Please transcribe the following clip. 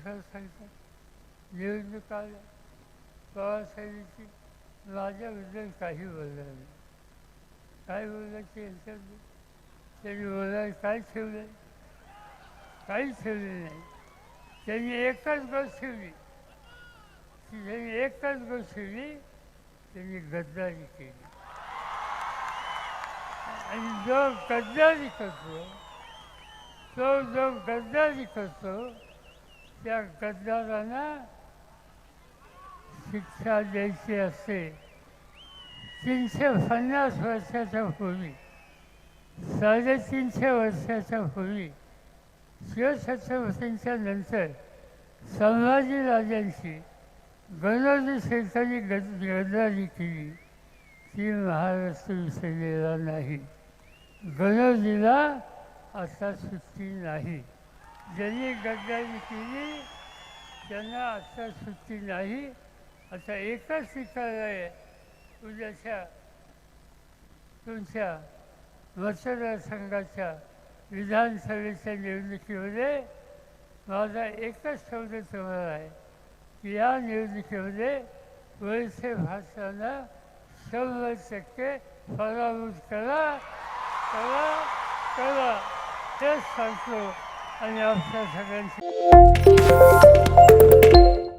दुसरं सांगतात. निवडणूक आल्या, पवारसाहेबांची माझ्याबद्दल काही बोललं नाही. काय बोलायचे यांच्याबद्दल? त्यांनी बोलायला काय ठेवलं? काहीच ठेवले नाही. त्यांनी एकच गोष्ट ठेवली, त्यांनी गद्दारी केली. आणि जो गद्दारी करतो त्या गद्दारांना शिक्षा द्यायची असते. 350 वर्षाच्या पूर्वी, 350 वर्षाच्या पूर्वी शिवछत्रपतींच्या नंतर संभाजीराजांची गणोजी शेठांनी गद्दारी केली, ती महाराष्ट्र विसरलेला नाही. गणोजीला आता सुट्टी नाही. ज्यांनी गद्दारी केली त्यांना आता सुट्टी नाही. आता एकच ठिकाण आहे, उद्याच्या तुमच्या मतदारसंघाच्या विधानसभेच्या निवडणुकीमध्ये माझा एकच शब्द तुम्हाला आहे की या निवडणुकीमध्ये वळसे भाषांना 100% पराभूत करा. हेच सांगतो आणि आपल्या सगळ्यांची